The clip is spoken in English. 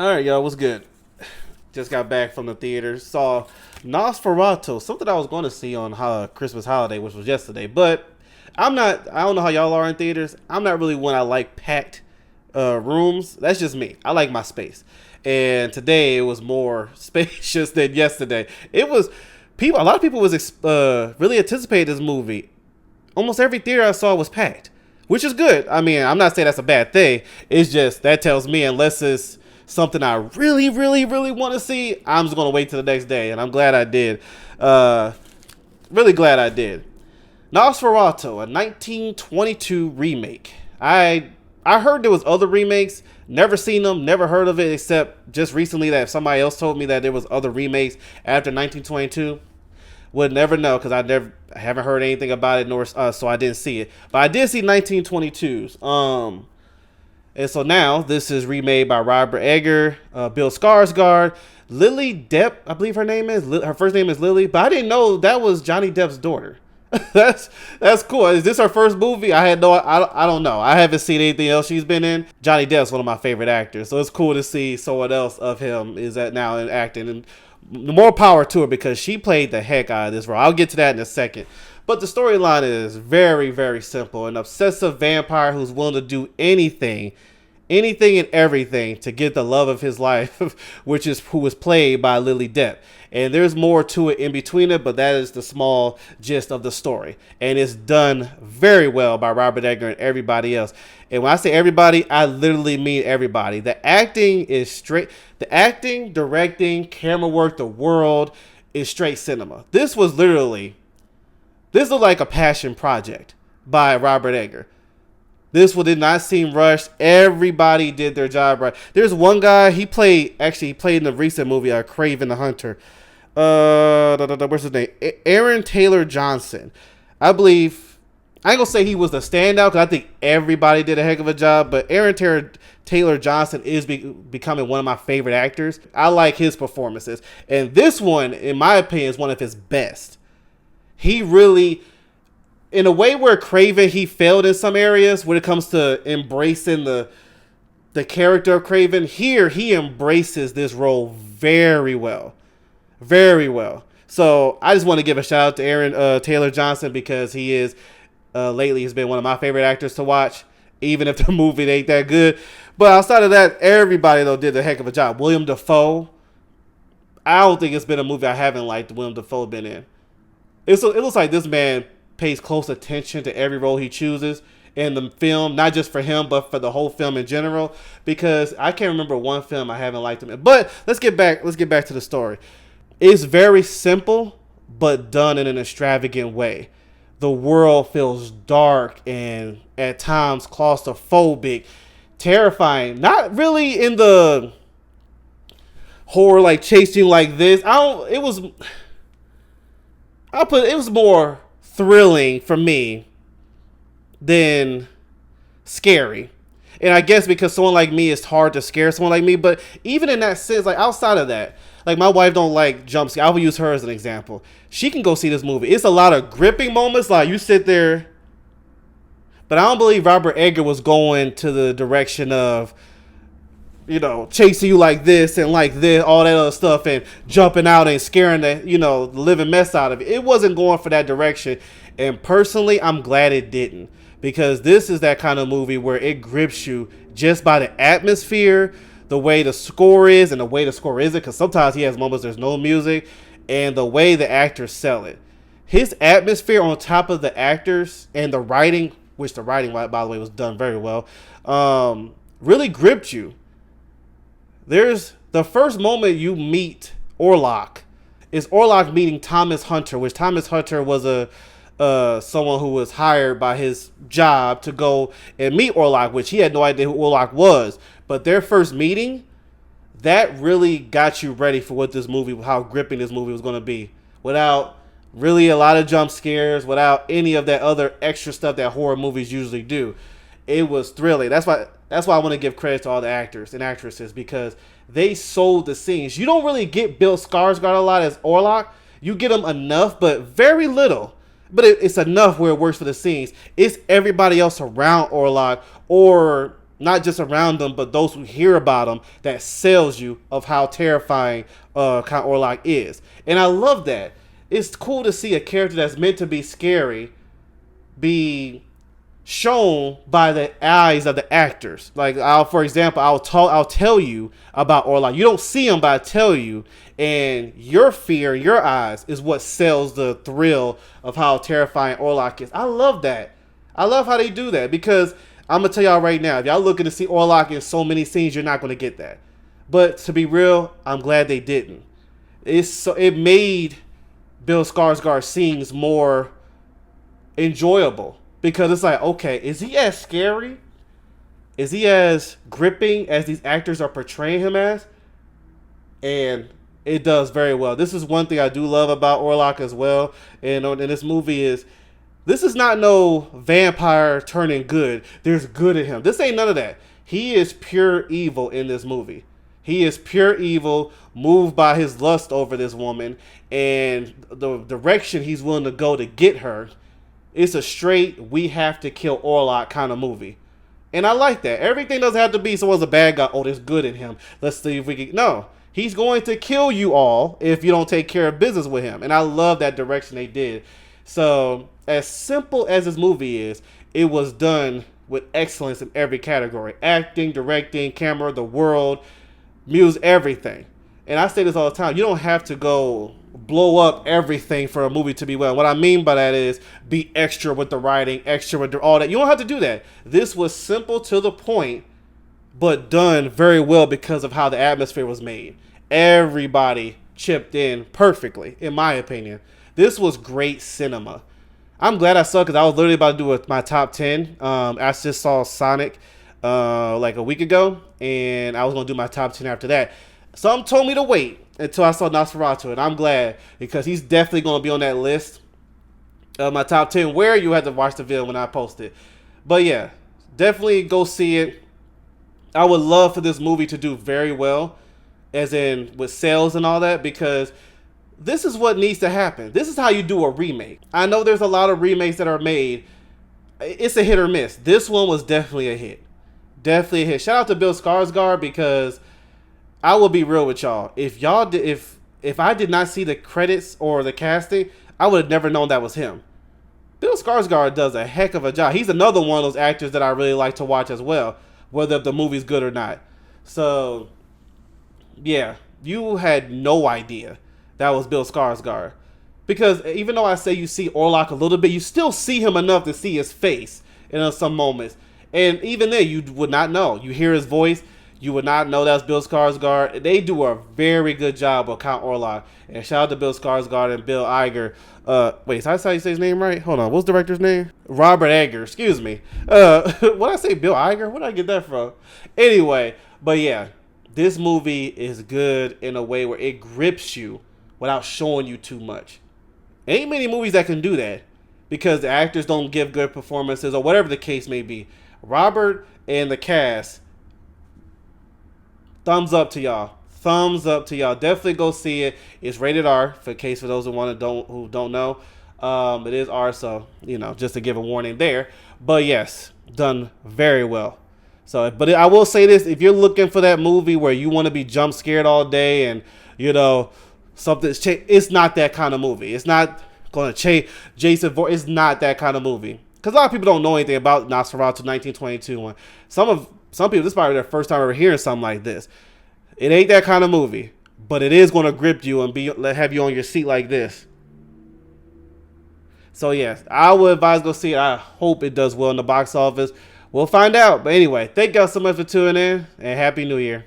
All right, y'all, what's good? Just got back from the theater. Saw NOSFERATU, something I was going to see on Christmas holiday, which was yesterday. But I'm not. I don't know how y'all are in theaters. I'm not really one. I like packed rooms. That's just me. I like my space. And today it was more spacious than yesterday. It was people. A lot of people was really anticipating this movie. Almost every theater I saw was packed, which is good. I mean, I'm not saying that's a bad thing. It's just that tells me unless it's something I really, really, really want to see, I'm just gonna wait till the next day, and I'm glad I did. Really glad I did. Nosferatu, a 1922 remake. I heard there was other remakes. Never seen them. Never heard of it except just recently that somebody else told me that there was other remakes after 1922. Would never know because I haven't heard anything about it, nor so I didn't see it. But I did see 1922's. And so now this is remade by Robert Egger, Bill Skarsgård, Lily Depp, I believe her name is. Her first name is Lily, but I didn't know that was Johnny Depp's daughter. that's cool. Is this her first movie? I don't know. I haven't seen anything else she's been in. Johnny Depp's one of my favorite actors, so it's cool to see someone else of him is that now in acting, and more power to her because she played the heck out of this role. I'll get to that in a second. But the storyline is very, very simple. An obsessive vampire who's willing to do anything and everything to get the love of his life, who was played by Lily Depp. And there's more to it in between it, but that is the small gist of the story. And it's done very well by Robert Egger and everybody else. And when I say everybody, I literally mean everybody. The acting is straight. The acting, directing, camera work, the world is straight cinema. This looked like a passion project by Robert Egger. This one did not seem rushed. Everybody did their job right. There's one guy, he played in the recent movie, Craven the Hunter. What's his name? Aaron Taylor Johnson. I believe, I ain't gonna say he was the standout, because I think everybody did a heck of a job, but Aaron Taylor Johnson is becoming one of my favorite actors. I like his performances. And this one, in my opinion, is one of his best. He really, in a way where Craven, he failed in some areas when it comes to embracing the character of Craven. Here, he embraces this role very well. Very well. So, I just want to give a shout out to Aaron Taylor Johnson because he is, lately, has been one of my favorite actors to watch, even if the movie ain't that good. But outside of that, everybody, though, did a heck of a job. William Dafoe. I don't think it's been a movie I haven't liked William Dafoe been in. It looks like this man pays close attention to every role he chooses in the film, not just for him, but for the whole film in general, because I can't remember one film I haven't liked him in. But let's get back to the story. It's very simple, but done in an extravagant way. The world feels dark and at times claustrophobic, terrifying. Not really in the horror like chasing like this. It was more thrilling for me than scary. And I guess because someone like me, it's hard to scare someone like me. But even in that sense, like outside of that, like my wife don't like jump scares. I will use her as an example. She can go see this movie. It's a lot of gripping moments. Like you sit there. But I don't believe Robert Egger was going to the direction of, chasing you like this, all that other stuff, and jumping out and scaring the living mess out of it. It wasn't going for that direction. And personally, I'm glad it didn't. Because this is that kind of movie where it grips you just by the atmosphere, the way the score is, and the way the score isn't. Because sometimes he has moments there's no music, and the way the actors sell it. His atmosphere on top of the actors and the writing, which the writing, by the way, was done very well, really gripped you. There's the first moment you meet Orlok is Orlok meeting Thomas Hunter, which Thomas Hunter was someone who was hired by his job to go and meet Orlok, which he had no idea who Orlok was. But their first meeting, that really got you ready for what this movie, how gripping this movie was going to be, without really a lot of jump scares, without any of that other extra stuff that horror movies usually do. It was thrilling. That's why I want to give credit to all the actors and actresses, because they sold the scenes. You don't really get Bill Skarsgård a lot as Orlok. You get him enough, but very little. But it's enough where it works for the scenes. It's everybody else around Orlok, or not just around them, but those who hear about him, that sells you of how terrifying Count Orlok is. And I love that. It's cool to see a character that's meant to be scary be shown by the eyes of the actors. Like, for example, I'll tell you about Orlok. You don't see him, but I tell you, and your fear in your eyes is what sells the thrill of how terrifying Orlok is. I love that. I love how they do that, because I'm gonna tell y'all right now, if y'all looking to see Orlok in so many scenes, you're not gonna get that. But to be real, I'm glad they didn't. It made Bill Skarsgård's scenes more enjoyable, because it's like, okay, is he as scary? Is he as gripping as these actors are portraying him as? And it does very well. This is one thing I do love about Orlok as well. And in this movie is, this is not no vampire turning good. There's good in him. This ain't none of that. He is pure evil in this movie. He is pure evil, moved by his lust over this woman and the direction he's willing to go to get her. It's a straight, we have to kill Orlok kind of movie. And I like that. Everything doesn't have to be someone's a bad guy. Oh, there's good in him. Let's see if we can. No. He's going to kill you all if you don't take care of business with him. And I love that direction they did. So, as simple as this movie is, it was done with excellence in every category. Acting, directing, camera, the world, music, everything. And I say this all the time. You don't have to go blow up everything for a movie to be well. What I mean by that is be extra with the writing, extra with all that. You don't have to do that. This was simple to the point, but done very well because of how the atmosphere was made. Everybody chipped in perfectly, in my opinion. This was great cinema. I'm glad I saw it, because I was literally about to do my top 10. I just saw Sonic like a week ago, and I was going to do my top 10 after that. Some told me to wait until I saw NOSFERATU, and I'm glad, because he's definitely going to be on that list of my top 10, where you had to watch the video when I post it. But yeah, definitely go see it. I would love for this movie to do very well, as in with sales and all that, because this is what needs to happen. This is how you do a remake. I know there's a lot of remakes that are made. It's a hit or miss. This one was definitely a hit. Definitely a hit. Shout out to Bill Skarsgård, because I will be real with y'all. If I did not see the credits or the casting, I would have never known that was him. Bill Skarsgård does a heck of a job. He's another one of those actors that I really like to watch as well, whether the movie's good or not. So, yeah, you had no idea that was Bill Skarsgård. Because even though I say you see Orlok a little bit, you still see him enough to see his face in some moments. And even then, you would not know. You hear his voice, you would not know that's Bill Skarsgård. They do a very good job of Count Orlok. And shout out to Bill Skarsgård and Bill Iger. Wait, that's how you say his name right? Hold on, what's the director's name? Robert Eggers, excuse me. What did I say, Bill Iger? Where did I get that from? Anyway, but yeah, this movie is good in a way where it grips you without showing you too much. Ain't many movies that can do that, because the actors don't give good performances or whatever the case may be. Robert and the cast, thumbs up to y'all. Thumbs up to y'all. Definitely go see it. It's rated R, for those who don't know. It is R, so just to give a warning there. But yes, done very well. So, but I will say this: if you're looking for that movie where you want to be jump scared all day and something's changed, it's not that kind of movie. It's not going to change Jason Voorhees. It's not that kind of movie, because a lot of people don't know anything about NOSFERATU 1922 one. Some people, this is probably their first time ever hearing something like this. It ain't that kind of movie, but it is going to grip you and have you on your seat like this. So yes, I would advise go see it. I hope it does well in the box office. We'll find out. But anyway, thank y'all so much for tuning in, and Happy New Year.